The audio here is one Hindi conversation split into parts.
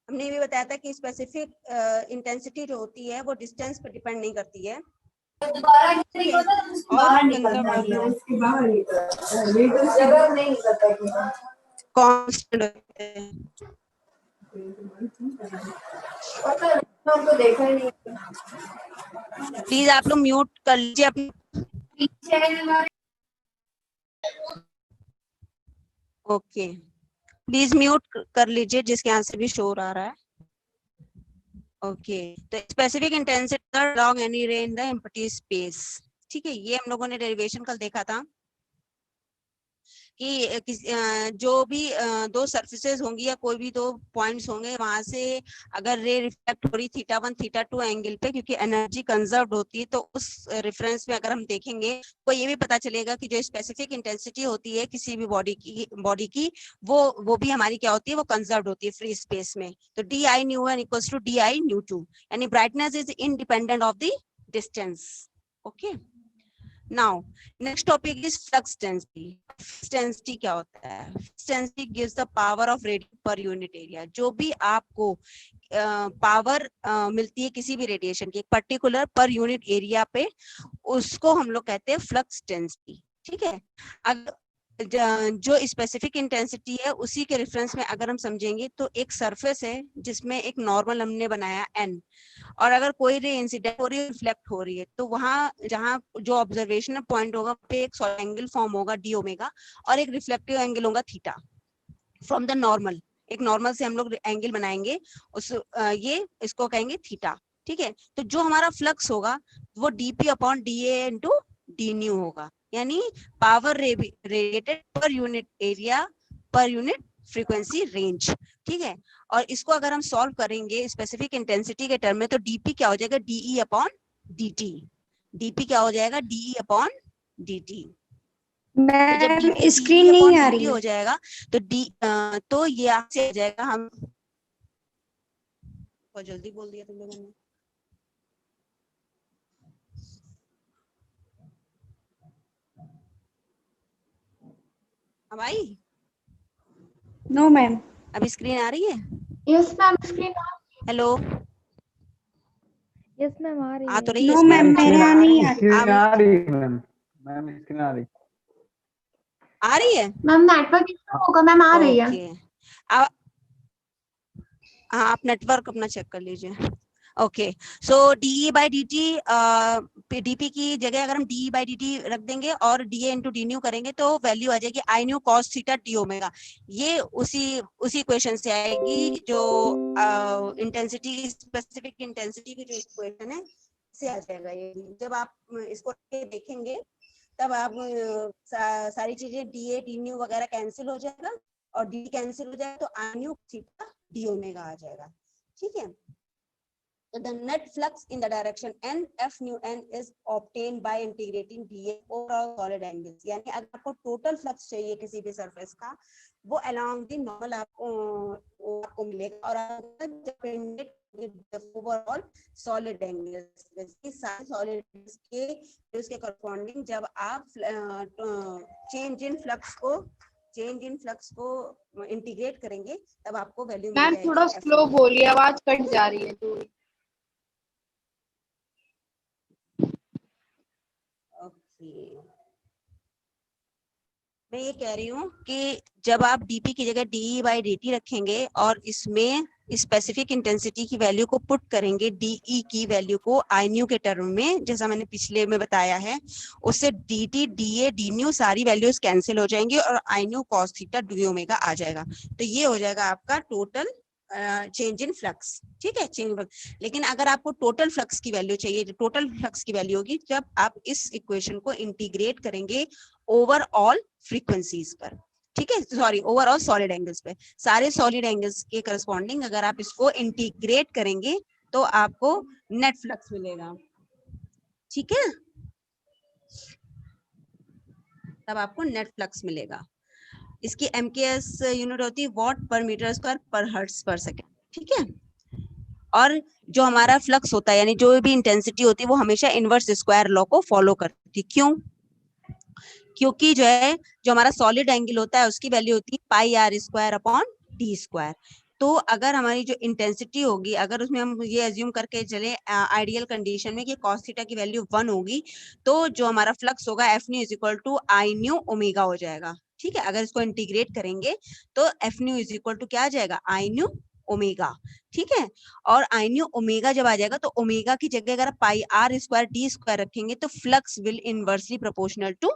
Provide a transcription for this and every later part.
हमने ये भी बताया था कि स्पेसिफिक इंटेंसिटी जो होती है वो डिस्टेंस पर डिपेंड नहीं करती है और कांस्टेंट होते हैं। प्लीज आप लोग म्यूट कर लीजिए अपने। ओके, प्लीज म्यूट कर लीजिए जिसके यहाँ से भी शोर आ रहा है। ओके, तो specific intensity along any ray in the empty space। ठीक है, ये हम लोगों ने डेरिवेशन कल देखा था कि जो भी दो सरफेसेस होंगी या कोई भी दो पॉइंट्स होंगे, वहां से अगर रे रिफ्लेक्ट हो रही θ1 θ2 एंगल पे, क्योंकि एनर्जी कंजर्व्ड होती है, तो उस रेफरेंस में अगर हम देखेंगे तो ये भी पता चलेगा कि जो स्पेसिफिक इंटेंसिटी होती है किसी भी बॉडी की वो भी हमारी क्या होती है, वो कंजर्व्ड होती है फ्री स्पेस में। तो di/ν1 इक्वल्स टू di/ν2, यानी brightness is independent of the distance. Okay, now next topic is flux density. Flux density क्या होता है? Flux density gives the power of radiation per unit area. जो भी आपको पावर मिलती है किसी भी रेडिएशन की पर्टिकुलर पर यूनिट एरिया पे, उसको हम लोग कहते हैं फ्लक्स डेंसिटी। ठीक है, अगर जो स्पेसिफिक इंटेंसिटी है उसी के रेफरेंस में अगर हम समझेंगे तो एक सरफेस है जिसमें एक नॉर्मल हमने बनाया n, और अगर कोई रे इंसिडेंट हो रही है, रिफ्लेक्ट हो रही है, तो वहां जहां जो ऑब्जर्वेशन पॉइंट होगा पे एक सॉलिड एंगल फॉर्म होगा d ओमेगा, और एक रिफ्लेक्टिव एंगल होगा थीटा फ्रॉम द नॉर्मल। एक नॉर्मल से हम लोग एंगल बनाएंगे, उस ये इसको कहेंगे थीटा। ठीक है, तो जो हमारा फ्लक्स होगा वो dp upon da into D new होगा, यानी power radiated per unit area per unit frequency range. ठीक है, और इसको अगर हम सॉल्व करेंगे स्पेसिफिक इंटेंसिटी के टर्म में, तो dp क्या हो जाएगा, de अपॉन dt। dp क्या हो जाएगा, de अपॉन dt। तो जब स्क्रीन नहीं आ रही हो जाएगा तो तो ये आपसे आ जाएगा। हम बहुत जल्दी बोल दिया तुम लोगों ने। अब आई? No ma'am. अभी स्क्रीन आ रही है? Yes ma'am, screen hello, yes ma'am आ रही आ तो है। रही है नो screen? मैम, मेरे यहाँ नहीं आ रही। स्क्रीन आ रही है मैम, मैम स्क्रीन आ रही आ रही है मैम नेटवर्क इशू होगा मैम, आ रही है। ओके, अब हाँ, आप नेटवर्क अपना चेक कर लीजिए। Okay, so de by D T, DP की जगह अगर हम de बाई डी टी रख देंगे और da इंटू डी न्यू करेंगे तो वैल्यू आ जाएगी आई nu cos theta D omega. ये उसी इक्वेशन से आएगी जो इंटेंसिटी, स्पेसिफिक इंटेंसिटी की जो इक्वेशन है से आ जाएगा। ये जब आप इसको देखेंगे तब आप सारी चीजें da डी न्यू वगैरह कैंसिल हो जाएगा, और डी कैंसिल हो जाएगा तो I nu theta D omega आ जाएगा। ठीक है, so the net flux in the direction n f nu n is obtained by integrating dA over solid angles। यानी अगर आपको टोटल फ्लक्स चाहिए किसी भी सरफेस का, वो along the normal आपको मिलेगा, और ओवरऑल सॉलिड एंगल्स, सारे सॉलिड के उसके करस्पॉन्डिंग जब आप चेंज इन फ्लक्स को इंटीग्रेट करेंगे तब आपको वैल्यू मिल मैम जाएगी। थोड़ा स्लो बोलिए, आवाज कट जा रही है थोड़ी। ओके, मैं ये कह रही हूँ कि जब आप dp की जगह de बाई dt रखेंगे और इसमें स्पेसिफिक इंटेंसिटी की वैल्यू को पुट करेंगे de की वैल्यू को आई न्यू के टर्म में, जैसा मैंने पिछले में बताया है, उससे dt da डी न्यू सारी वैल्यूज कैंसिल हो जाएंगी और I nu cos theta D omega आ जाएगा। तो ये हो जाएगा आपका टोटल चेंज इन फ्लक्स। ठीक है, चेंज। लेकिन अगर आपको टोटल फ्लक्स की वैल्यू चाहिए, टोटल फ्लक्स की वैल्यू होगी जब आप इस इक्वेशन को इंटीग्रेट करेंगे ओवरऑल फ्रीक्वेंसीज पर। ठीक है, सॉरी, ओवरऑल सॉलिड एंगल्स पे, सारे सॉलिड एंगल्स के करस्पॉन्डिंग अगर आप इसको इंटीग्रेट करेंगे तो आपको नेट फ्लक्स मिलेगा। ठीक है, तब आपको नेट फ्लक्स मिलेगा। इसकी MKS यूनिट होती है वॉट पर मीटर स्क्वायर पर हर्ट्ज पर सेकेंड। ठीक है, और जो हमारा फ्लक्स होता है यानी जो भी इंटेंसिटी होती है वो हमेशा इनवर्स स्क्वायर लॉ को फॉलो करती है। क्यों? क्योंकि जो हमारा सॉलिड एंगल होता है उसकी वैल्यू होती है pi r square upon d square. तो अगर हमारी जो इंटेंसिटी होगी, अगर उसमें हम ये अज्यूम करके चले आइडियल कंडीशन में कि cos थीटा की वैल्यू 1 होगी, तो जो हमारा फ्लक्स होगा F nu is equal to I nu omega हो जाएगा। ठीक है, अगर इसको इंटीग्रेट करेंगे तो F nu is equal to क्या आ जाएगा, आई न्यू ओमेगा। ठीक है, और आई न्यू ओमेगा जब आ जाएगा तो ओमेगा की जगह अगर pi r square d square रखेंगे तो flux will inversely proportional to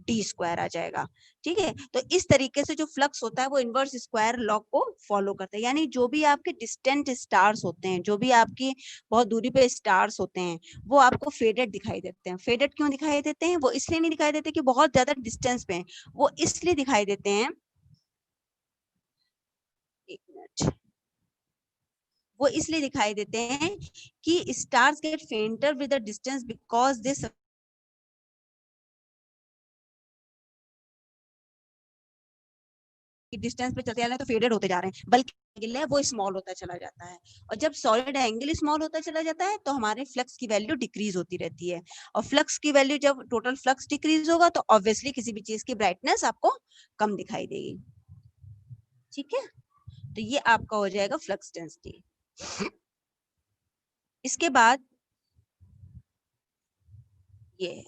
d square आ जाएगा। ठीक है, तो इस तरीके से जो फ्लक्स होता है वो इनवर्स स्क्वायर लॉ को फॉलो करता है। यानी जो भी आपके डिस्टेंट स्टार्स होते हैं, जो भी आपकी बहुत दूरी पे स्टार्स होते हैं, वो आपको फेडेड दिखाई देते हैं। फेडेड क्यों दिखाई देते हैं? वो इसलिए नहीं दिखाई देते कि बहुत ज्यादा डिस्टेंस पे हैं, वो इसलिए दिखाई देते हैं, एक मिनट, वो इसलिए दिखाई देते हैं कि stars get fainter with the distance because they distance पे चलते जा रहे हैं तो फेडेड होते जा रहे हैं, बल्कि एंगल है वो स्मॉल होता चला जाता है। और जब सॉलिड एंगल स्मॉल होता चला जाता है तो हमारे फ्लक्स की वैल्यू डिक्रीज होती रहती है। और फ्लक्स की वैल्यू, जब टोटल फ्लक्स डिक्रीज होगा तो ऑब्वियसली किसी भी चीज की ब्राइटनेस आपको कम दिखाई देगी। ठीक है, तो ये आपका हो जाएगा फ्लक्स डेंसिटी। इसके बाद ये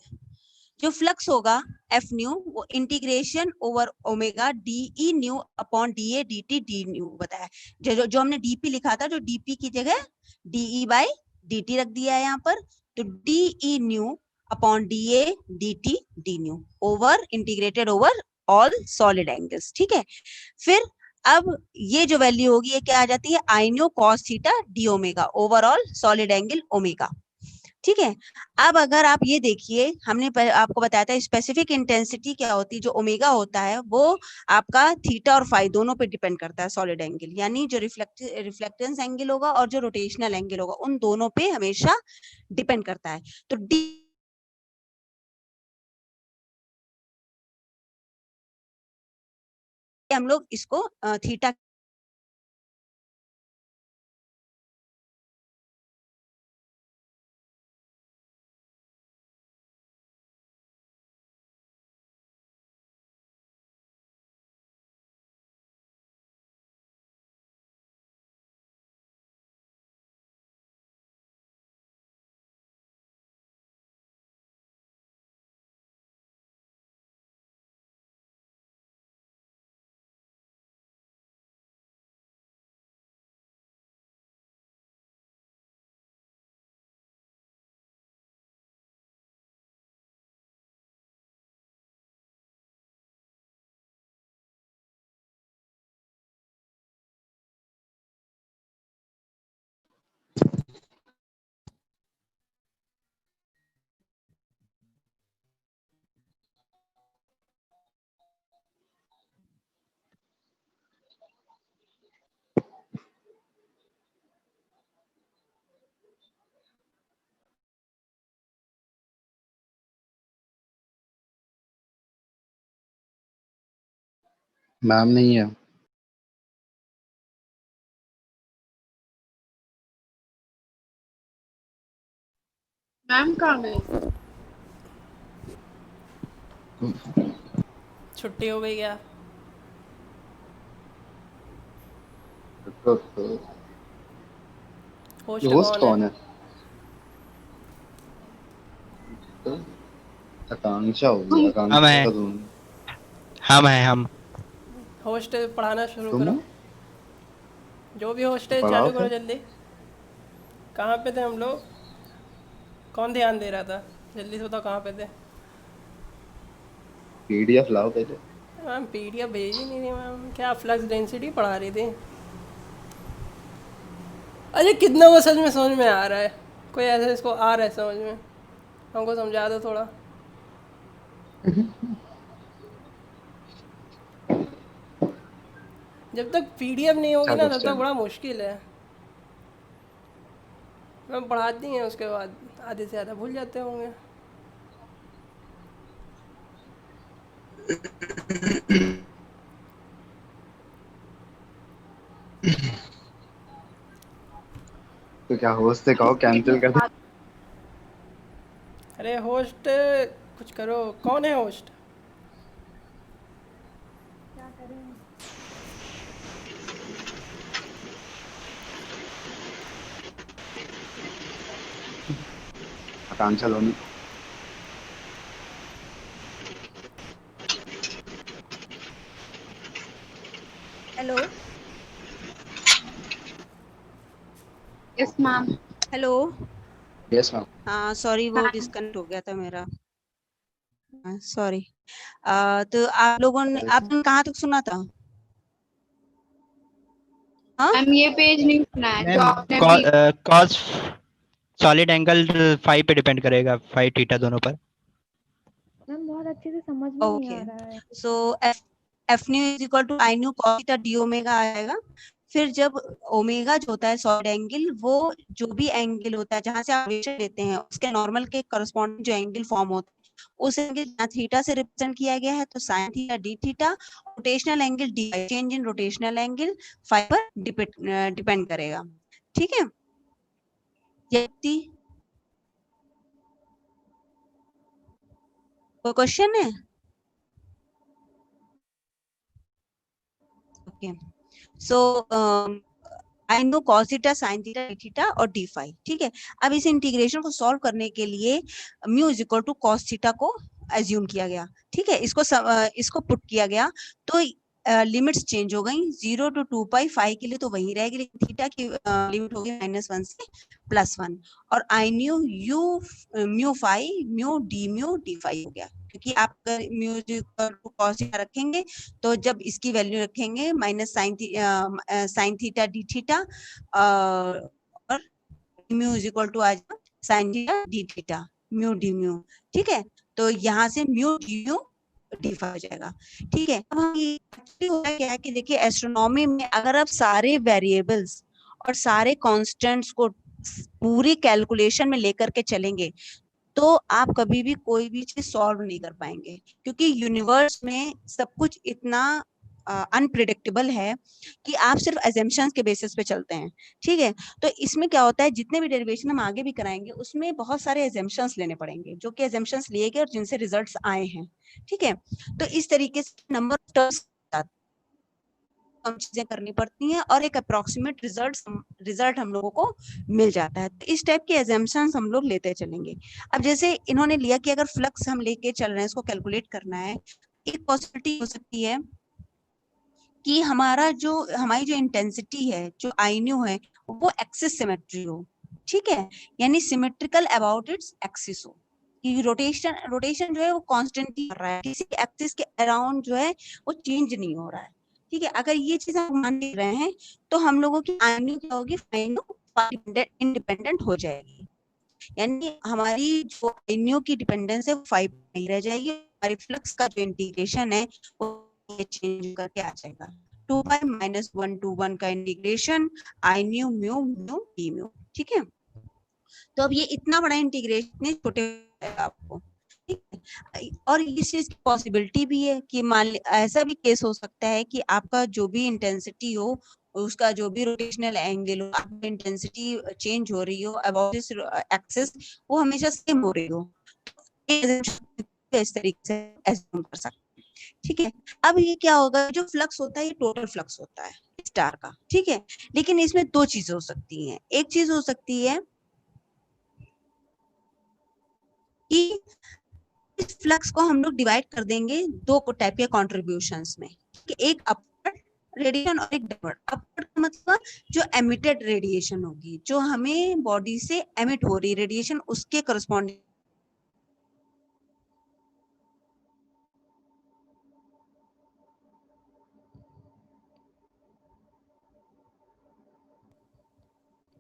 जो फ्लक्स होगा एफ न्यू, वो integration over omega D E new upon d A D T D new बताया। जो हमने डीपी लिखा था, जो डीपी की जगह डीई बाई डी टी रख दिया है यहाँ पर, तो D E new upon d A D T D new over integrated over all solid angles. ठीक है, फिर अब ये जो वैल्यू होगी ये क्या आ जाती है, आई nu cos theta D omega overall solid angle omega. ठीक है, अब अगर आप ये देखिए, हमने आपको बताया था स्पेसिफिक इंटेंसिटी क्या होती है, जो ओमेगा होता है वो आपका थीटा और फाई दोनों पे डिपेंड करता है सॉलिड एंगल, यानी जो रिफ्लेक्टेंस एंगल होगा और जो रोटेशनल एंगल होगा उन दोनों पे हमेशा डिपेंड करता है। तो डी हम लोग इसको थीटा मैम नहीं है। मैम कहाँ गए? छुट्टी हो गई क्या? होस्ट होस्ट कौन कौन है? है? आकांक्षा होगी। हम आकांक्षा हैं। का दूँ। हम होस्ट पढ़ाना शुरू तुम करो। हो? जो भी होस्ट है पढ़ाओ चालू करो फिर। जल्दी। कहाँ पे थे हम लोग? कौन ध्यान दे रहा था? जल्दी से बताओ कहाँ पे थे? पीडीएफ लाओ पहले। मैम पीडीएफ भेज ही नहीं रही मैम। क्या फ्लक्स डेंसिटी पढ़ा रही थी? अरे कितना वो सच में समझ में आ रहा है? कोई ऐसा इसको आ रहा है समझ में? हमको समझा दो थोड़ा। जब तक पीडीएफ नहीं होगी अच्छा ना तब तक क्वेश्चन। बड़ा मुश्किल है। मैम पढ़ाती हैं उसके बाद आधे से ज़्यादा भूल जाते होंगे। तो क्या होस्ट से कहो कैंसिल कर दे। अरे होस्ट कुछ करो। कौन है होस्ट? cancel होनी. Hello Yes, ma'am. Hello. Yes, ma'am. हाँ सॉरी, वो हाँ. डिस्कनेक्ट हो गया था मेरा. सॉरी. तो आप लोगों ने आपने कहाँ तक सुना था? हाँ मैम ये पेज नहीं सुना है जो मैम आपने अभी. कॉस सॉलिड एंगल फाई पे डिपेंड करेगा, फाई थीटा दोनों पर. मैम बहुत अच्छे से समझ में नहीं ओके. आ रहा है. So F nu is equal to I nu cos theta D omega आएगा. फिर जब ओमेगा जो होता है सॉलिड एंगल, वो जो भी एंगल होता है जहां से आप वेरिएशन लेते हैं उसके नॉर्मल के करस्पॉन्डिंग जो एंगल फॉर्म होता है उस एंगल जहाँ थीटा से रिप्रेजेंट किया गया है तो sine theta d theta. Rotational angle d change in rotational angle phi पर डिपेंड करेगा. ठीक है. ये कोई क्वेश्चन है? Okay. So I nu cos theta sine theta d theta और डी फाई. ठीक है. अब इस इंटीग्रेशन को सॉल्व करने के लिए mu is equal to cos theta को एज्यूम किया गया. ठीक है. इसको पुट किया गया तो लिमिट्स चेंज हो गई. 0 to 2 पाई फाई के लिए तो वही रहेगी, लेकिन थीटा की लिमिट होगी -1 से +1. और I nu you mu phi mu d phi हो गया, क्योंकि आप अगर म्यू कॉस थीटा रखेंगे तो जब इसकी वैल्यू रखेंगे minus sign theta d theta और म्यू इज इक्वल टू आ जाएगा sign theta d theta mu d mu. ठीक है. तो यहाँ से म्यू डी म्यू डिफाई हो जाएगा. ठीक है. अब हम ये होता क्या है कि देखिए एस्ट्रोनॉमी में अगर आप सारे वेरिएबल्स और सारे कांस्टेंट्स को पूरी कैलकुलेशन में लेकर के चलेंगे तो आप कभी भी कोई भी चीज सॉल्व नहीं कर पाएंगे, क्योंकि यूनिवर्स में सब कुछ इतना अनप्रिडिक्टेबल है कि आप सिर्फ अजम्पशंस के बेसिस पे चलते हैं. ठीक है. तो इसमें क्या होता है, जितने भी डेरिवेशन हम आगे भी कराएंगे उसमें बहुत सारे अजम्पशंस लेने पड़ेंगे, जो कि अजम्पशंस लिए गए और जिनसे रिजल्ट्स आए हैं. ठीक है. तो इस तरीके से नंबर ऑफ टर्म्स कम चीजें करनी पड़ती हैं और एक अप्रोक्सीमेट रिजल्ट हम लोगों को मिल जाता है. तो इस टाइप के अजम्पशंस हम लोग लेते चलेंगे. अब जैसे इन्होंने लिया कि अगर फ्लक्स हम लेके चल रहे हैं, इसको कैलकुलेट करना है, एक पॉसिबिलिटी हो सकती है कि हमारी जो इंटेंसिटी है, जो आई न्यू है, वो एक्सिस सिमेट्री हो. ठीक है. यानी सिमेट्रिकल अबाउट इट्स एक्सिस हो, कि रोटेशन जो है वो कांस्टेंटली कर रहा है, किसी एक्सिस के अराउंड जो है वो चेंज नहीं हो रहा है. ठीक है. अगर ये चीज हम मान ले रहे हैं तो हम लोगों की आई न्यू क्या होगी, इंडिपेंडेंट हो जाएगी. यानी हमारी जो आई न्यू की डिपेंडेंस है वो 5 नहीं रह जाएगी. हमारी फ्लक्स का जो इंटीग्रेशन है वो चेंज करके आ जाएगा. 2 पाई -1 to 1 का इंटीग्रेशन आई nu mu mu d mu. ठीक है. तो अब ये इतना बड़ा इंटीग्रेशन छोटे आपको. ठीक है. और इस चीज की पॉसिबिलिटी भी है कि मान ऐसा भी केस हो सकता है कि आपका जो भी इंटेंसिटी हो, उसका जो भी रोटेशनल एंगल हो, आपकी इंटेंसिटी चेंज हो रही हो अबाउट दिस एक्सिस, वो हमेशा सेम हो रही हो. इस तरीके से एज्यूम कर सकते हैं. ठीक है. अब ये क्या होगा, जो फ्लक्स होता है ये टोटल फ्लक्स होता है स्टार का. ठीक है. लेकिन इसमें दो चीजें हो सकती हैं. एक चीज हो सकती है कि इस फ्लक्स को हम लोग डिवाइड कर देंगे दो टाइप के कॉन्ट्रीब्यूशंस में, कि एक अपवर्ड रेडिएशन और एक डाउनवर्ड. अपवर्ड का मतलब जो एमिटेड रेडिएशन होगी, जो हमें बॉडी से एमिट हो रही रेडिएशन, उसके करस्पॉन्डिंग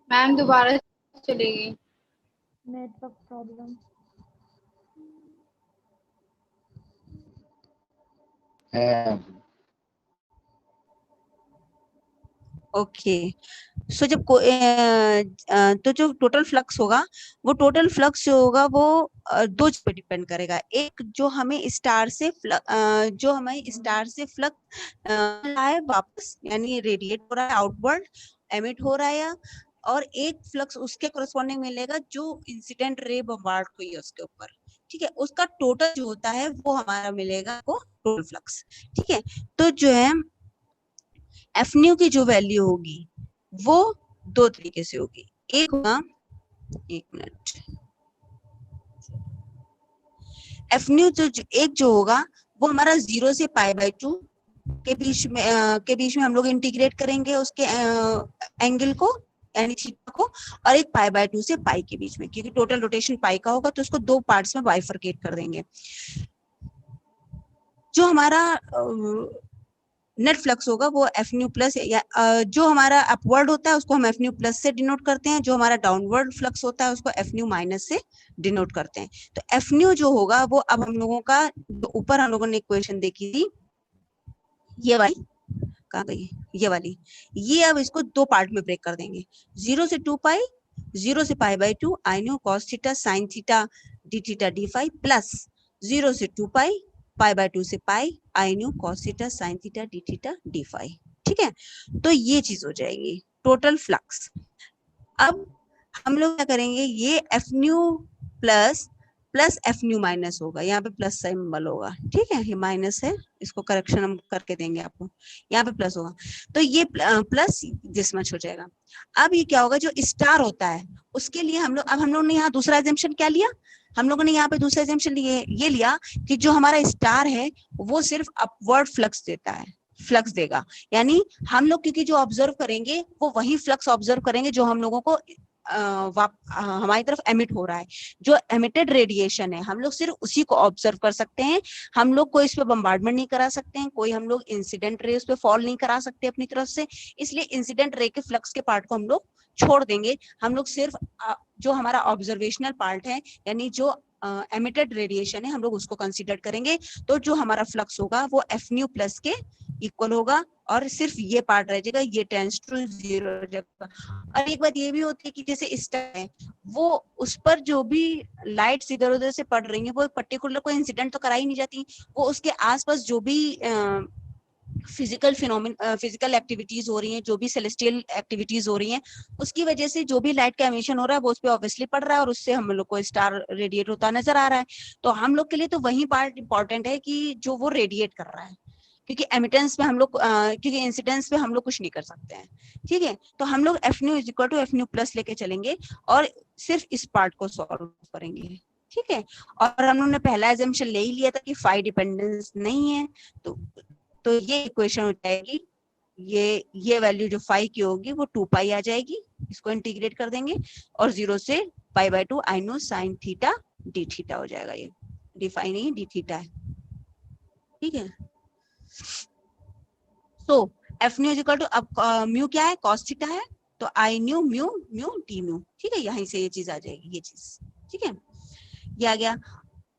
मैम दोबारा चलेगी. Network problem. है. ओके. सो जब तो जो टोटल फ्लक्स होगा, वो टोटल फ्लक्स जो होगा वो दो चीज पे डिपेंड करेगा. एक जो हमें स्टार से फ्लक्स है वापस, यानी रेडिएट हो रहा है आउटवर्ड, एमिट हो रहा है, और एक फ्लक्स उसके कोरस्पॉन्डिंग मिलेगा जो इंसिडेंट रे बम्बार्ड हुई है उसके ऊपर. ठीक है. उसका टोटल जो होता है वो हमारा मिलेगा को टोटल फ्लक्स. ठीक है. तो जो है एफ न्यू की जो वैल्यू होगी वो दो तरीके से होगी. एक होगा, एक मिनट, एफ न्यू एक जो होगा वो हमारा 0 से π/2 के बीच में हम लोग इंटीग्रेट करेंगे उसके एंगल को यानी थीटा को, और एक π/2 से पाई के बीच में, क्योंकि टोटल रोटेशन पाई का होगा तो उसको 2 पार्ट्स में बाइफरकेट कर देंगे। जो हमारा नेट फ्लक्स होगा वो एफ न्यू प्लस, या जो हमारा अपवर्ड होता है उसको हम एफ न्यू प्लस से डिनोट करते हैं, जो हमारा डाउनवर्ड फ्लक्स होता है उसको एफ न्यू माइनस से डिनोट करते हैं। तो एफ न्यू जो होगा वो अब हम लोगों का, जो ऊपर हम लोगों ने इक्वेशन देखी थी ये वाली, कहाँ गई ये वाली, ये अब इसको 2 पार्ट में ब्रेक कर देंगे, 0 से 2 पाई, 0 से π/2 I nu cos theta sine theta d theta d phi, plus 0 से 2 पाई, π/2 से pi, I nu cos theta sine theta d phi. ठीक है, तो ये चीज हो जाएगी टोटल फ्लक्स। अब हम लोग क्या करेंगे, ये F nu plus plus F new minus होगा, यहाँ पे प्लस सिंबल होगा, ठीक है, ये माइनस है, इसको करेक्शन हम करके देंगे आपको, यहाँ पे प्लस होगा, तो ये प्लस दिस मच हो जाएगा। अब ये क्या होगा, जो स्टार होता है उसके लिए हम लोग ने यहाँ दूसरा एजम्पशन क्या लिया, हम लोगों ने यहाँ पे दूसरा एजम्पशन ये लिया कि जो हमारा स्टार है वो सिर्फ अपवर्ड फ्लक्स देता है, फ्लक्स देगा, यानी हम लोग क्योंकि जो ऑब्जर्व करेंगे वो वही फ्लक्स ऑब्जर्व करेंगे जो हम लोगों को हमारी तरफ एमिट हो रहा है, जो एमिटेड रेडिएशन है हम लोग सिर्फ उसी को ऑब्जर्व कर सकते हैं, हम लोग कोई इस पे बम्बार्डमेंट नहीं करा सकते हैं, कोई हम लोग इंसिडेंट रे उस पे फॉल नहीं करा सकते अपनी तरफ से, इसलिए इंसिडेंट रे के फ्लक्स के पार्ट को हम लोग छोड़ देंगे, हम लोग सिर्फ जो हमारा ऑब्जर्वेशनल पार्ट है यानी जो एमिटेड रेडिएशन है हम लोग उसको कंसीडर करेंगे, तो जो हमारा फ्लक्स होगा वो एफ न्यू प्लस के इक्वल होगा और सिर्फ ये पार्ट रह जाएगा, ये टेंड्स टू 0 हो जाएगा। और एक बात ये भी होती है कि जैसे स्टार है वो उस पर जो भी लाइट्स इधर उधर से पड़ रही हैं वो पर्टिकुलर कोई इंसिडेंट तो कराई नहीं जाती, वो उसके आसपास जो भी फिजिकल एक्टिविटीज हो रही हैं, जो भी सेलेस्टियल एक्टिविटीज हो रही हैं, उसकी वजह से जो भी लाइट का एमिशन हो रहा है वो उस पर ऑब्वियसली पड़ रहा है और उससे हम लोग को स्टार रेडिएट होता नजर आ रहा है। तो हम लोग के लिए तो वही पार्ट इंपॉर्टेंट है कि जो वो रेडिएट कर रहा है, क्योंकि एमिटेंस पे हम लोग क्योंकि इंसिडेंस पे हम लोग कुछ नहीं कर सकते हैं। ठीक है, तो हम लोग F nu is equal to F nu plus लेके चलेंगे और सिर्फ इस पार्ट को सॉल्व करेंगे। ठीक है, और हम लोगों ने पहला एजम्पशन ले ही लिया था कि फाई डिपेंडेंस नहीं है, तो ये इक्वेशन हो जाएगी, ये वैल्यू जो फाई की होगी वो 2 पाई आ जाएगी, इसको इंटीग्रेट कर देंगे और 0 से π/2 I nu sine theta d theta हो जाएगा, ये डी फाई नहीं डी थीटा है। ठीक है, तो एफ न्यू इक्वल टू, अब म्यू क्या है, कॉस थीटा है, तो I nu mu mu d mu. ठीक है, यहीं से ये चीज आ जाएगी, ये चीज। ठीक है, ये आ गया।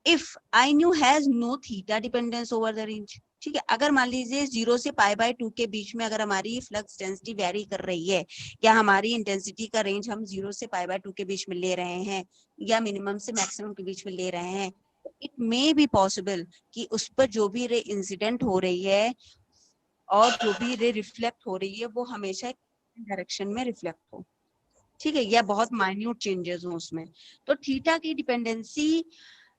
If I nu has no theta dependence over the range. ठीक है, अगर मान लीजिए 0 से π/2 के बीच में अगर हमारी फ्लक्स डेंसिटी वेरी कर रही है या हमारी इंटेंसिटी का रेंज हम 0 से π/2 के बीच में ले रहे हैं या मिनिमम से मैक्सिमम के बीच में ले रहे हैं, इट मे बी पॉसिबल कि उस पर जो भी रे इंसिडेंट हो रही है और जो भी रे रिफ्लेक्ट हो रही है वो हमेशा डायरेक्शन में रिफ्लेक्ट हो। ठीक है, या बहुत माइन्यूट चेंजेस हो उसमें। तो थीटा की डिपेंडेंसी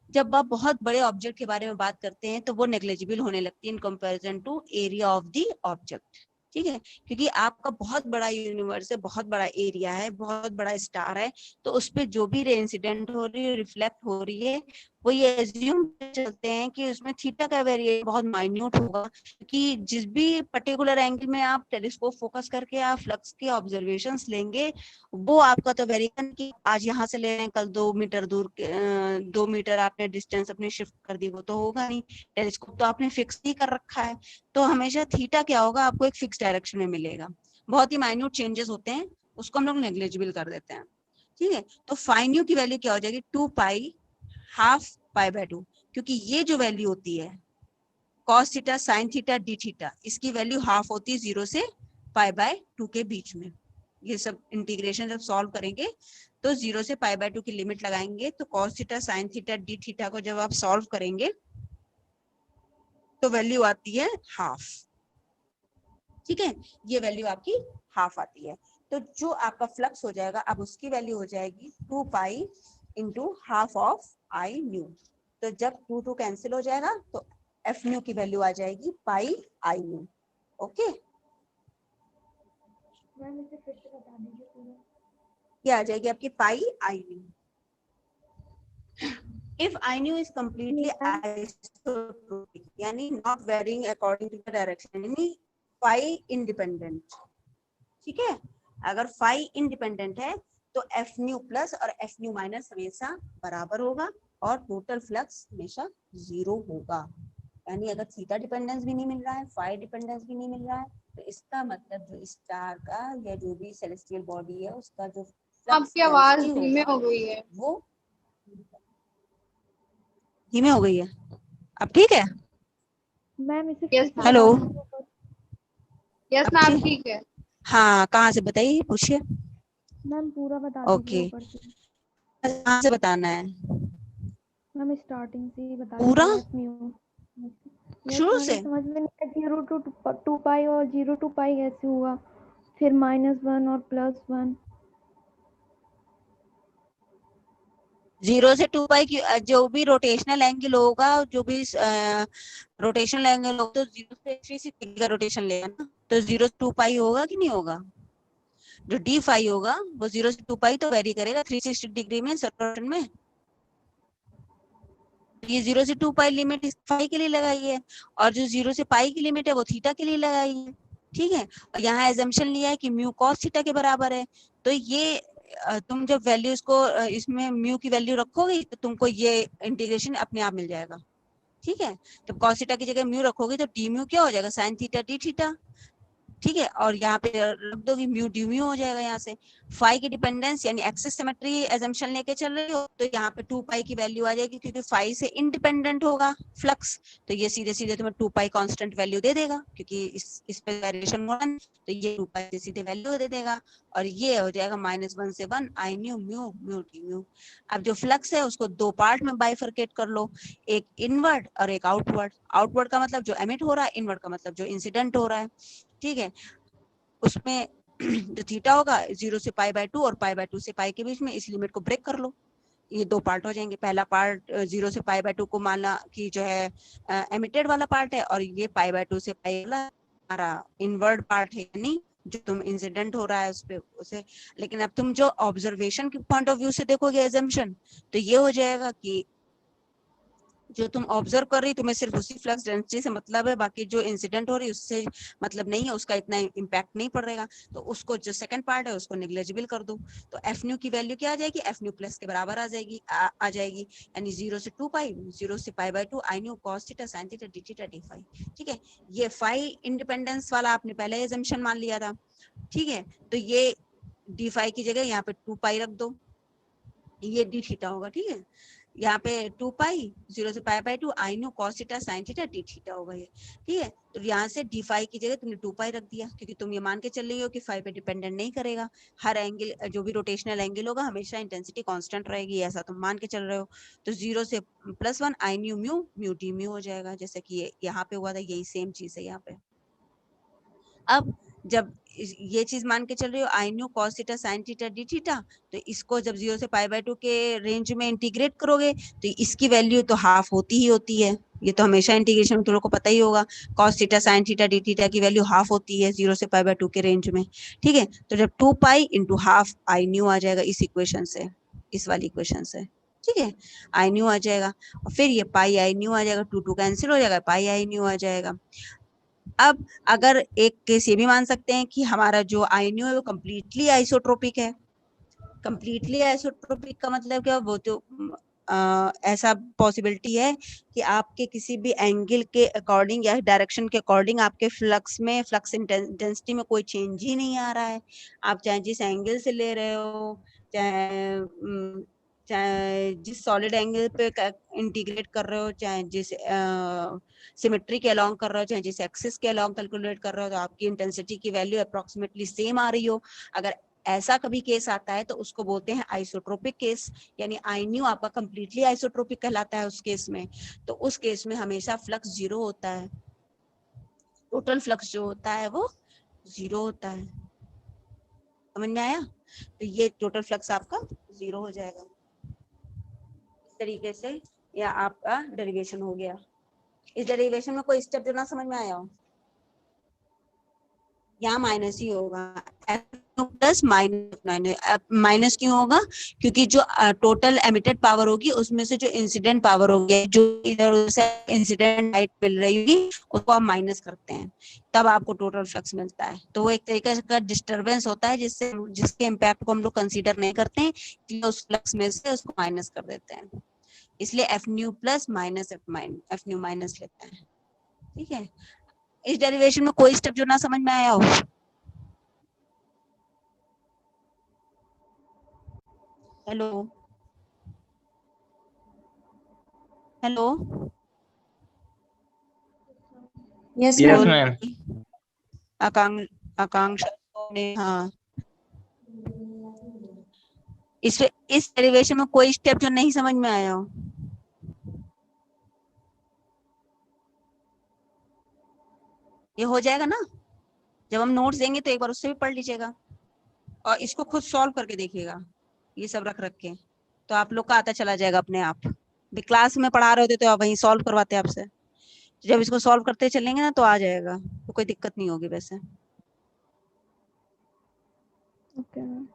जब आप बहुत बड़े ऑब्जेक्ट के बारे में बात करते हैं तो वो नेग्लिजिबल होने लगती है in comparison to area of the object. ठीक है, क्योंकि आपका बहुत बड़ा यूनिवर्स है, बहुत बड़ा एरिया है, बहुत बड़ा स्टार है, तो उस पर जो भी रे इंसिडेंट हो रही है, रिफ्लेक्ट हो रही है, वो ये एज्यूम चलते हैं कि उसमें थीटा का वेरिएशन बहुत माइन्यूट होगा, क्योंकि जिस भी पर्टिकुलर एंगल में आप टेलीस्कोप फोकस करके आप फ्लक्स के ऑब्जर्वेशंस लेंगे वो आपका तो वेरिएशन की आज यहाँ से ले रहे हैं कल 2 मीटर दूर 2 मीटर आपने डिस्टेंस अपनी शिफ्ट कर दी, वो तो होगा नहीं, टेलीस्कोप तो आपने फिक्स नहीं कर रखा है, तो हमेशा थीटा क्या होगा, आपको एक फिक्स डायरेक्शन में मिलेगा। बहुत ही माइन्यूट चेंजेस होते हैं, उसको हम लोग नेग्लिजिबल कर देते हैं। ठीक है, तो फाइन यू की वैल्यू क्या हो जाएगी, 2 पाई हाफ π/2, क्योंकि ये जो वैल्यू होती है cos theta sin theta d theta, इसकी वैल्यू हाफ होती है 0 से π/2 के बीच में। ये सब इंटीग्रेशन जब सॉल्व करेंगे तो 0 से π/2 की लिमिट लगाएंगे, तो cos theta sin theta d theta को जब आप सॉल्व करेंगे तो वैल्यू आती है हाफ। ठीक है, ये वैल्यू आपकी हाफ आती है, तो जो आपका फ्लक्स हो जाएगा अब उसकी वैल्यू हो जाएगी 2 pi into half of I knew. तो जब 2 कैंसिल हो जाएगा तो एफ न्यू की वैल्यू आ जाएगी पाई आई न्यू। ओके, मैम इसे फिर से बता दीजिए पूरा। ये आ जाएगी आपकी pi I nu. if I knew is completely isotropic, यानी not varying according to the direction, यानी phi independent, ठीक है। अगर phi independent है तो F nu प्लस और F nu माइनस हमेशा बराबर होगा और टोटल फ्लक्स हमेशा 0 होगा। यानी अगर थीटा डिपेंडेंस भी नहीं मिल रहा है, phi डिपेंडेंस भी नहीं मिल रहा है, तो इसका मतलब जो स्टार का या जो भी सेलेस्टियल बॉडी है उसका जो आपकी आवाज धीमे हो गई है। वो धीमे हो गई है। अब ठीक है? मैम इसे Yes, फिर से हेलो। बता दीजिए। यस अब मैम ठीक- ठीक है। हाँ, कहाँ से बताइए, पूछिए। मैम पूरा बता ओके। दीजिए ऊपर से। कहाँ से बताना है? मैम स्टार्टिंग से ही बता पूरा? दीजिए F mu। Yes, शुरू मैम, से? समझ में नहीं आया 0 to 2 पाई और 0 to पाई कैसे हुआ, फिर -1 और +1। 0 से 2 पाई की जो भी रोटेशनल एंगल होगा, जो भी रोटेशनल एंगल होगा तो 0 से 360 डिग्री का रोटेशन लेगा ना, तो 0 से 2 पाई होगा कि नहीं होगा? जो डी फाई होगा वो 0 से 2 पाई तो वेरी करेगा 360 डिग्री में सर्कुलेशन में। ये 0 से 2 पाई लिमिट इस फाई के लिए लगाई है और जो 0 से पाई की लिमिट है वो थीटा के लिए लगाई है, ठीक है। और यहाँ एजम्पशन लिया है कि म्यू कॉस थीटा के बराबर है, तो ये तुम जब वैल्यूज को इसमें म्यू की वैल्यू रखोगे तो तुमको ये इंटीग्रेशन अपने आप मिल जाएगा, ठीक है। तो कॉस थीटा की जगह म्यू रखोगे तो डी म्यू क्या हो जाएगा, साइन थीटा डी थीटा, ठीक है। और यहाँ पे रख दोगे म्यू डी म्यू हो जाएगा। यहाँ से फाई की डिपेंडेंस यानी एक्सिस सिमेट्री एजम्पशन लेके चल रही हो तो यहाँ पे 2 पाई की वैल्यू आ जाएगी क्योंकि फाई से इंडिपेंडेंट होगा फ्लक्स, तो ये सीधे सीधे तुम्हें 2 पाई कांस्टेंट वैल्यू दे देगा क्योंकि इस पे वेरिएशन हो रहा है, तो ये 2 पाई से सीधे वैल्यू दे देगा और ये हो जाएगा -1 से 1 I nu mu mu d mu. अब जो फ्लक्स है उसको दो पार्ट में बाइफरकेट कर लो, एक इनवर्ड और एक आउटवर्ड। आउटवर्ड का मतलब जो एमिट हो रहा है, इनवर्ड का मतलब जो इंसिडेंट हो रहा है, ठीक है। उसमें जो थीटा होगा 0 से π/2 और π/2 से पाई के बीच में, इस लिमिट को ब्रेक कर लो, ये दो पार्ट हो जाएंगे। पहला पार्ट 0 से π/2 को माना कि जो है एमिटेड वाला पार्ट है और ये π/2 से पाई वाला हमारा इनवर्ड पार्ट है, यानी जो तुम इंसिडेंट हो रहा है उस पे उसे। लेकिन अब तुम जो ऑब्जर्वेशन के पॉइंट ऑफ व्यू से देखोगे एजम्पशन, तो ये हो जाएगा कि जो तुम ऑब्जर्व कर रही तुम्हें सिर्फ उसी फ्लक्स डेंसिटी से मतलब है, बाकी जो इंसिडेंट हो रही उससे मतलब नहीं है, उसका इतना इम्पैक्ट नहीं पड़ेगा, तो उसको जो सेकंड पार्ट है उसको नेग्लिजिबल कर दो। तो एफ न्यू की वैल्यू क्या आ जाएगी, एफ न्यू प्लस के बराबर आ जाएगी यानी 0 से 2 पाई 0 से π/2 I nu cos theta sin theta d theta d phi, ठीक है। ये फाई इंडिपेंडेंस वाला आपने पहले एजम्पशन मान लिया था, ठीक है। तो ये d फाई की जगह यहाँ पे 2 पाई रख दो, ये d थीटा होगा, ठीक है। यहाँ पे 2 पाई 0 से π/2 I nu cos theta sin theta d theta होगा ये, ठीक है। तो यहाँ से d फाई की जगह तुमने 2 पाई रख दिया क्योंकि तुम ये मान के चल रही हो कि फाई पे डिपेंडेंट नहीं करेगा, हर एंगल जो भी रोटेशनल एंगल होगा हमेशा इंटेंसिटी कांस्टेंट रहेगी, ऐसा तुम मान के चल रहे हो। तो 0 से +1 I nu mu mu d mu हो जाएगा, जैसे कि यहाँ पे हुआ था, यही सेम चीज है यहाँ पे। अब जब ये चीज मान के चल रही हो आई nu cos theta sin theta d theta, तो इसको जब 0 से π/2 के रेंज में इंटीग्रेट करोगे तो इसकी वैल्यू तो हाफ होती ही होती है, ये तो हमेशा इंटीग्रेशन में तुम लोग को पता ही होगा, cos theta sin theta d theta की वैल्यू हाफ होती है 0 से π/2 के रेंज में, ठीक है। तो जब 2 pi into half I nu आ जाएगा इस इक्वेशन से, इस वाली इक्वेशन से, ठीक है। आई न्यू आ जाएगा और फिर ये पाई आई न्यू आ जाएगा, 2 कैंसिल हो जाएगा, पाई आई न्यू आ जाएगा। अब अगर एक केस ये भी मान सकते हैं कि हमारा जो आई न्यू है वो कम्प्लीटली आइसोट्रोपिक है। कम्प्लीटली आइसोट्रोपिक का मतलब क्या, वो तो ऐसा पॉसिबिलिटी है कि आपके किसी भी एंगल के अकॉर्डिंग या डायरेक्शन के अकॉर्डिंग आपके फ्लक्स में फ्लक्स इंटेंसिटी में कोई चेंज ही नहीं आ रहा है। आप चाहे जिस एंगल से ले रहे हो, चाहे जिस सॉलिड एंगल पे इंटीग्रेट कर रहे हो, चाहे जिस सिमेट्री के अलोंग कर रहे हो, चाहे जिस एक्सिस के अलोंग कैलकुलेट कर रहे हो, तो आपकी इंटेंसिटी की वैल्यू अप्रोक्सीमेटली सेम आ रही हो। अगर ऐसा कभी केस आता है तो उसको बोलते हैं आइसोट्रोपिक केस, यानी आई न्यू आपका कंप्लीटली आइसोट्रोपिक कहलाता है उस केस में। तो उस केस में हमेशा फ्लक्स 0 होता है, टोटल फ्लक्स जो होता है वो 0 होता है। समझ में आया? तो ये टोटल फ्लक्स आपका 0 हो जाएगा। इस तरीके से या आपका डेरिवेशन हो गया। इस डेरिवेशन में कोई स्टेप जो ना समझ में आया हो, यहाँ माइनस ही होगा। प्लस माइनस क्यों होगा, क्योंकि जो टोटल एमिटेड पावर होगी उसमें से जो इंसिडेंट पावर होगी, जो इधर उधर से इंसिडेंट लाइट मिल रही होगी, उसको आप माइनस करते हैं, तब आपको टोटल फ्लक्स मिलता है। तो वो एक तरीके का डिस्टरबेंस होता है जिसके इम्पैक्ट को हम लोग कंसीडर नहीं करते हैं, कि उस फ्लक्स में से उसको माइनस कर देते हैं, इसलिए F nu plus minus F new minus लेते हैं। ठीक है, इस डेरिवेशन में कोई स्टेप जो ना समझ में आया हो? Hello hello, yes Yes, ma'am. ma'am. आकांक्षा ने, हाँ, इस डेरिवेशन में कोई स्टेप जो नहीं समझ में आया हो? ये हो जाएगा ना, जब हम नोट्स देंगे तो एक बार उससे भी पढ़ लीजिएगा और इसको खुद सॉल्व करके देखिएगा, ये सब रख रख के, तो आप लोग का आता चला जाएगा अपने आप। भी क्लास में पढ़ा रहे होते तो आप वहीं सॉल्व करवाते आपसे, जब इसको सॉल्व करते चलेंगे ना तो आ जाएगा, तो कोई दिक्कत नहीं होगी। वैसे ओके मैम।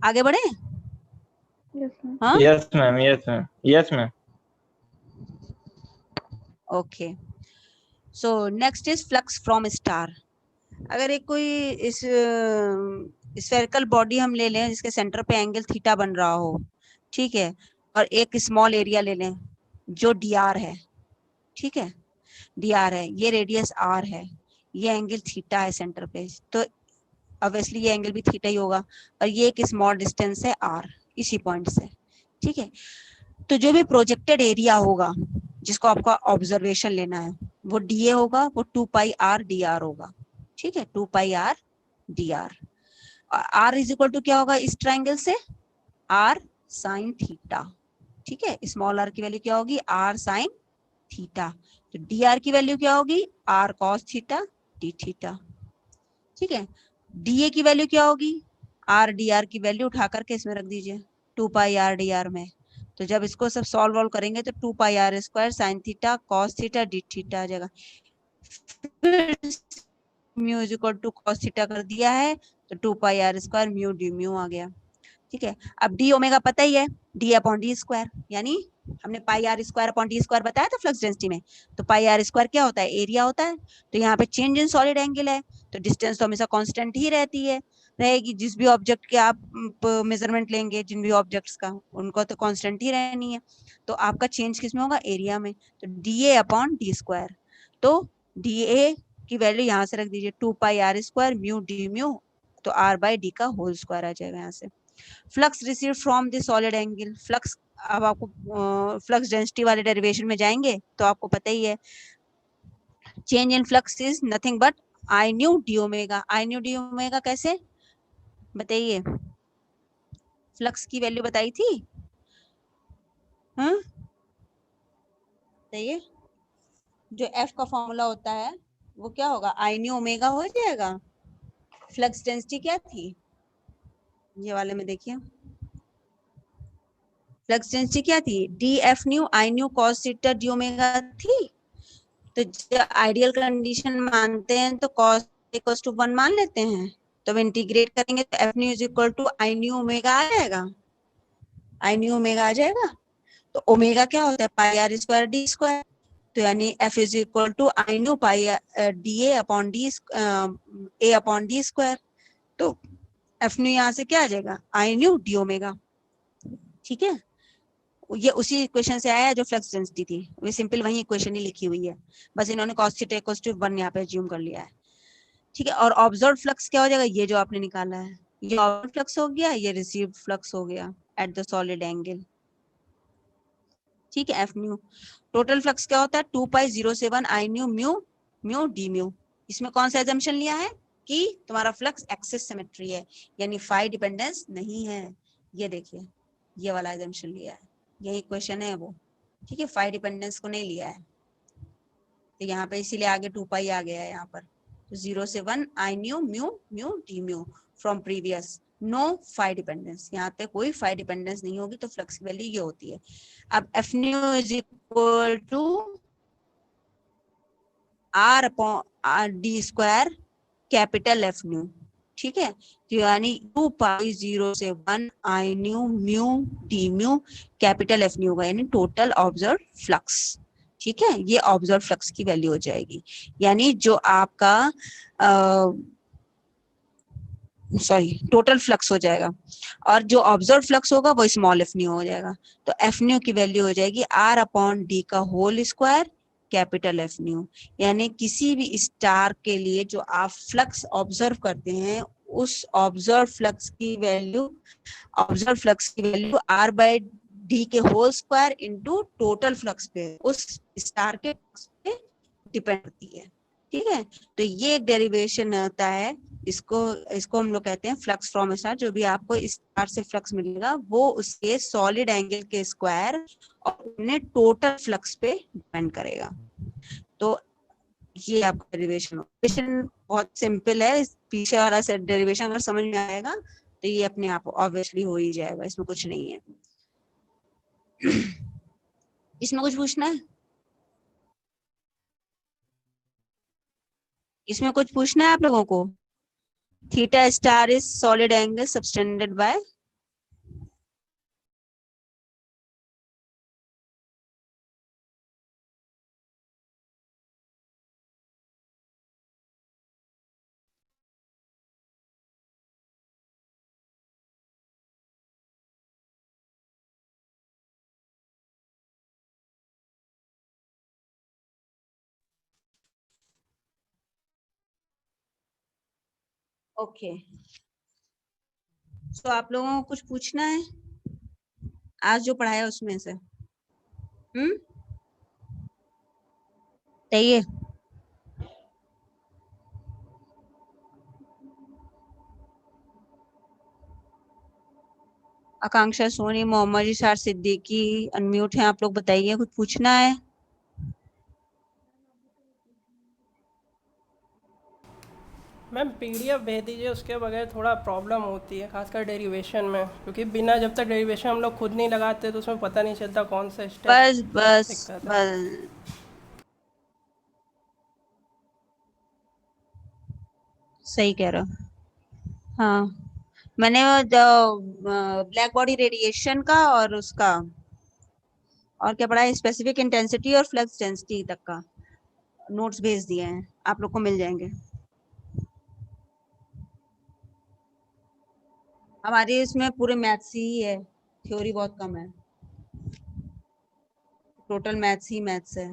आगे बढ़े? Yes ma'am. हाँ, Yes, ma'am. Yes, ma'am. Yes, ma'am. Okay. So next is flux from star. अगर एक कोई इस स्फेरिकल बॉडी हम ले लें जिसके सेंटर पे एंगल थीटा बन रहा हो, ठीक है, और एक स्मॉल एरिया ले लें जो डी आर है, ठीक है, डी आर है, ये रेडियस आर है, ये एंगल थीटा है सेंटर पे, तो ऑब्वियसली ये एंगल भी थीटा ही होगा, और ये एक स्मॉल डिस्टेंस है आर इसी पॉइंट से, ठीक है। तो जो भी प्रोजेक्टेड एरिया होगा जिसको आपका ऑब्जर्वेशन लेना है वो डी ए होगा, वो 2 पाई आर डी आर होगा, ठीक है, 2 pi r d r. R is equal to क्या होगा इस ट्राइंगल से, आर साइन थीटा, ठीक है, स्मॉल आर की वैल्यू क्या होगी, आर साइन थीटा, तो डी आर की वैल्यू क्या होगी, r cos theta d theta, ठीक है। डी ए की वैल्यू क्या होगी, आर डी आर की वैल्यू उठा करके इसमें रख दीजिए 2 पाई आर डी आर में, तो जब इसको सब सॉल्व करेंगे तो 2 pi r square sine theta cos theta d theta आ जाएगा। Mu is equal to cos theta कर दिया है तो 2 pi r square mu d mu आ गया, ठीक है। अब डी ओमेगा पता ही है, डी अपॉन डी स्क्वायर, यानी हमने pi r square upon d square बताया था फ्लक्स डेंसिटी में, तो पाई आर स्क्वायर क्या होता है, एरिया होता है, तो यहाँ पे चेंज इन सॉलिड एंगल है, तो डिस्टेंस तो हमेशा कांस्टेंट ही रहती है, रहेगी, जिस भी ऑब्जेक्ट के आप मेजरमेंट लेंगे, जिन भी ऑब्जेक्ट्स का, उनको तो कांस्टेंट ही रहनी है, तो आपका चेंज किस में होगा, एरिया में, तो d A upon d square, तो डी ए की वैल्यू यहाँ से रख दीजिए 2 pi r square mu d mu, तो आर बाई डी का होल स्क्वायर आ जाएगा यहाँ से। Flux receive from the solid angle, flux, अब आपको फ्लक्स डेंसिटी वाले डेरिवेशन में जाएंगे तो आपको पता ही है, change in flux is nothing but I knew D omega. I knew D omega कैसे बताइए, फ्लक्स की वैल्यू बताई थी, हाँ बताइए, जो एफ का फॉर्मूला होता है वो क्या होगा, आई न्यू ओमेगा हो जाएगा। फ्लक्स डेंसिटी क्या थी, ये वाले में देखिए, फ्लक्स डेंसिटी क्या थी, डी एफ न्यू आई nu cos theta D omega थी, तो जब आइडियल कंडीशन मानते हैं तो कॉस इक्वल्स टू 1 मान लेते हैं, तो अब इंटीग्रेट करेंगे तो F nu is equal to I nu omega आ जाएगा, आई न्यू ओमेगा आ जाएगा, तो ओमेगा क्या होता है, pi r square d square, तो यानी F is equal to I nu pi d A upon d A upon d square, तो एफ न्यू यहाँ से क्या आ जाएगा, आई न्यू डी ओमेगा, ठीक है। ये उसी इक्वेशन से आया है जो फ्लक्स डेंसिटी थी, वो सिंपल वही इक्वेशन ही लिखी हुई है, बस इन्होंने cos थीटा इक्वल्स टू 1 यहाँ पे अज्यूम कर लिया है, ठीक है। और ऑब्जर्व फ्लक्स क्या हो जाएगा, ये जो आपने निकाला है, ये ऑब्जर्व फ्लक्स हो गया, ये रिसीव्ड फ्लक्स हो गया एट द सॉलिड एंगल, ठीक है, एफ न्यू। टोटल फ्लक्स क्या होता है, 2 पाई 07 आई nu mu mu d mu. इसमें कौन सा एजम्पशन लिया है कि तुम्हारा फ्लक्स एक्सिस सिमेट्री है, यानी फाई डिपेंडेंस नहीं है, ये देखिए ये वाला एजम्पशन लिया है, यही क्वेश्चन है वो, ठीक है, फाई डिपेंडेंस को नहीं लिया है, तो यहाँ पे इसीलिए आगे 2 पाई आ गया है यहाँ पर, तो 0 से 1 I nu mu mu d mu from previous, no phi dependence, यहाँ पे कोई फाई डिपेंडेंस नहीं होगी, तो फ्लक्स की वैल्यू ये होती है। अब F nu is equal to r upon d square capital F nu, ठीक है, तो यानी 2 पाई 0 से 1 I nu mu d mu capital F nu होगा, यानी टोटल ऑब्जर्व फ्लक्स। ठीक है, ये ऑब्जर्व फ्लक्स की वैल्यू हो जाएगी, यानी जो आपका सॉरी टोटल फ्लक्स हो जाएगा, और जो ऑब्जर्व फ्लक्स होगा वो स्मॉल एफ न्यू हो जाएगा। तो एफ न्यू की वैल्यू हो जाएगी आर अपॉन डी का whole square capital F nu, यानी किसी भी स्टार के लिए जो आप फ्लक्स ऑब्जर्व करते हैं उस ऑब्जर्व फ्लक्स की वैल्यू आर बाय डी के whole square into total flux पे उस स्टार के फ्लक्स पे डिपेंड करती है। ठीक है, तो ये एक डेरिवेशन होता है, इसको हम लोग कहते हैं फ्लक्स फ्रॉम स्टार। जो भी आपको स्टार से फ्लक्स मिलेगा वो उसके सॉलिड एंगल के स्क्वायर और अपने टोटल फ्लक्स पे डिपेंड करेगा। तो ये आपका डेरिवेशन बहुत सिंपल है, पीछे वाला से डेरिवेशन अगर समझ में आएगा तो ये अपने आप ऑब्वियसली हो ही जाएगा, इसमें कुछ नहीं है। इसमें कुछ पूछना है? इसमें कुछ पूछना है आप लोगों को? Theta star is solid angle subtended bye okay. तो आप लोगों को कुछ पूछना है आज जो पढ़ाया उसमें से? चाहिए? आकांक्षा सोनी, मोहम्मद इशार सिद्दीकी अनम्यूट हैं, आप लोग बताइए कुछ पूछना है? मैम पीडीएफ भेज दीजिए, उसके बगैर थोड़ा प्रॉब्लम होती है खासकर डेरिवेशन में, क्योंकि बिना जब तक डेरिवेशन हम लोग खुद नहीं लगाते तो उसमें पता नहीं चलता कौन सा स्टेप। बस सही कह रहे हो। हाँ, मैंने ब्लैक बॉडी रेडिएशन का और उसका और क्या पढ़ा है, स्पेसिफिक इंटेंसिटी और फ्लक्स डेंसिटी तक का नोट्स भेज दिए हैं, आप लोग को मिल जाएंगे। हमारे इसमें पूरे मैथ्स ही है, थ्योरी बहुत कम है, टोटल मैथ्स ही मैथ्स है।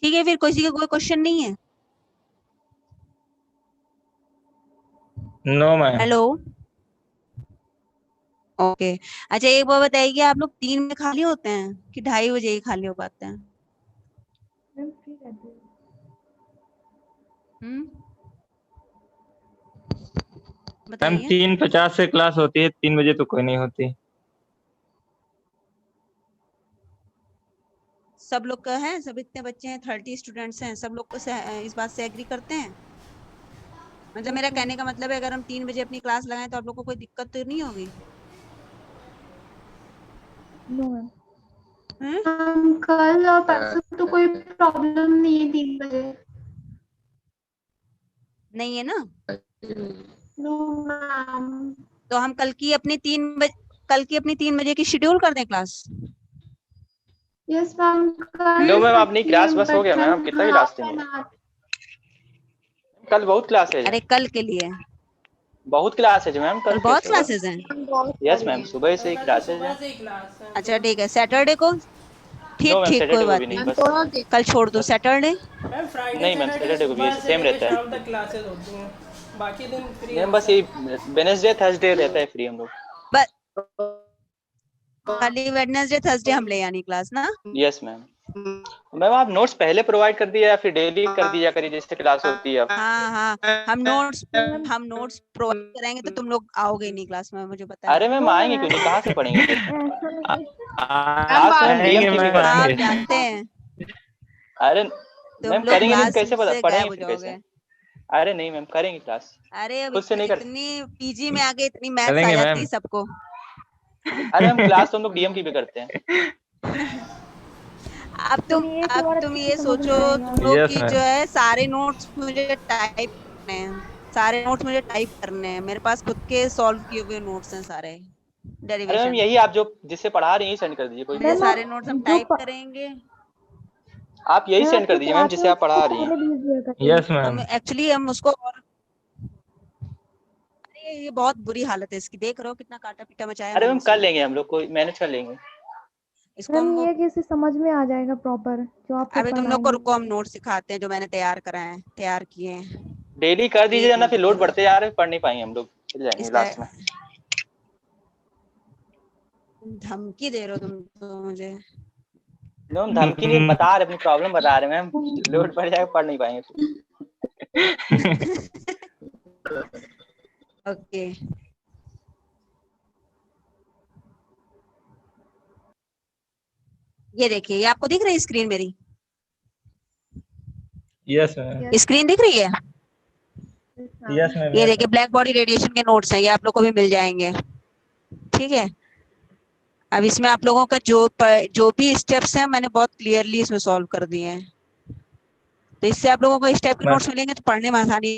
ठीक है, फिर किसी का कोई क्वेश्चन नहीं है? No ma'am. Hello, okay. अच्छा एक बार बताइए, आप लोग 3 में खाली होते हैं कि 2:30 बजे ही खाली हो पाते हैं? मैम बताइए। 3:50 से क्लास होती है, 3 बजे तो कोई नहीं होती। सब लोग का है, सब इतने बच्चे हैं, 30 स्टूडेंट्स हैं, सब लोग को इस बात से एग्री करते हैं? मतलब मेरा कहने का मतलब है अगर हम 3 बजे अपनी क्लास लगाएं तो आप लोग को कोई दिक्कत तो नहीं होगी? नो मैम, कल और परसों तो कोई प्रॉब्लम नहीं है 3 बजे। नहीं है ना? No ma'am. तो हम कल की अपनी 3 बजे की शेड्यूल कर दें क्लास? Yes ma'am. लो मैम, अपनी क्लास बस हो गया मैम, आप कितना क्लास देंगे? कल बहुत क्लास है। अरे कल के लिए बहुत क्लास है मैम, कल बहुत क्लासेस हैं। यस मैम, सुबह से ही क्लासेस हैं। अच्छा ठीक है, सैटरडे को? ठीक नो मैम, ठीक, सैटरडे कोई को बात भी नहीं, बस कल छोड़ दो सैटरडे। मैम फ्राइडे नहीं मैम, सैटरडे को भी सेम रहता है शाम तक क्लासेस होती हैं, बाकी दिन फ्री मैम। बस ये वेडनेसडे थर्सडे रहता है फ्री हम लोग। खाली वेडनेसडे थर्सडे हम ले आनी क्लास ना? Yes ma'am. मैम आप नोट्स पहले प्रोवाइड कर दिया या फिर डेली कर दिया करिए जैसे क्लास होती है? हाँ, हम नोट्स प्रोवाइड करेंगे तो तुम लोग आओगे नहीं क्लास में, मुझे पता है। अरे मैम आएंगे क्यों नहीं, कहाँ से पढ़ेंगे फिर? आएंगे मैम, आप आएंगे। जानते हैं अरे तुम मैम लोग करेंगे नहीं क्लास कैसे से गायब पढ़ेंगे हो फिर जाओगे। कैसे? अरे नहीं मैम, करेंगे क्लास। अरे अब खुद से नहीं कर। इतनी पीजी में आके इतनी मैथ्स आ चलेंगे जाती मैम। है सबको। अरे हम क्लास तो हम लोग डीएम की भी करते हैं। अब तुम ये तो और तुम अच्छे ये से समझ में सोचो आएगा। तुम लोग Yes, की ma'am. जो है सारे नोट्स मुझे टाइप करने हैं, सारे नोट्स मुझे टाइप करने हैं, मेरे पास खुद के सॉल्व किए हुए नोट्स हैं सारे अरे मैम डेरिवेशन। यही आप जो जिससे पढ़ा रही हैं सेंड कर दीजिए, कोई मेरे मैम, सारे आप नोट्स हम जो टाइप करेंगे। आप यही मैम सेंड आप कर जो दीजिए मैम पढ़ाते जिससे हो आप पढ़ा उसको रही हैं। पहले भेज दिया करिए। Yes, हम ma'am. एक्चुअली हम उसको और अरे ये बहुत बुरी हालत है इसकी, देख रहे हो कितना काटा पीटा मचाया अरे मैंने मैम कर इसमें। लेंगे हम लोग, कोई मैनेज कर लेंगे। इसको मैम हम ये कि इसे समझ में आ जाएगा प्रॉपर जो आप फिर अभी तुम लोग को पढ़ाएंगे। रुको, हम नोट सिखाते हैं जो मैंने तैयार किए हैं। डेली कर दीजिए एक वरना मिनट फिर लोड रुको, बढ़ते जा रहे हैं, पढ़ नहीं पाएंगे हम लोग, चल जाएंगे इसका लास्ट में। धमकी दे रहे हो तुम तो मुझे। मैम धमकी नहीं, बता रहे अपनी प्रॉब्लम बता रहे मैम, लोड बढ़ जाएगा पढ़ नहीं पाएंगे ओके ये देखिए, ये आपको दिख रही है स्क्रीन मेरी? Yes, ma'am. स्क्रीन दिख रही है? Yes, ma'am. ये Yes, देखिए ब्लैक बॉडी रेडिएशन के नोट्स हैं, ये आप लोग को भी मिल जाएंगे, ठीक है। अब इसमें आप लोगों का जो भी स्टेप्स हैं मैंने बहुत क्लियरली इसमें सॉल्व कर दिए हैं, तो इससे आप लोगों को इस टाइप के ma'am. नोट्स मिलेंगे तो पढ़ने में आसानी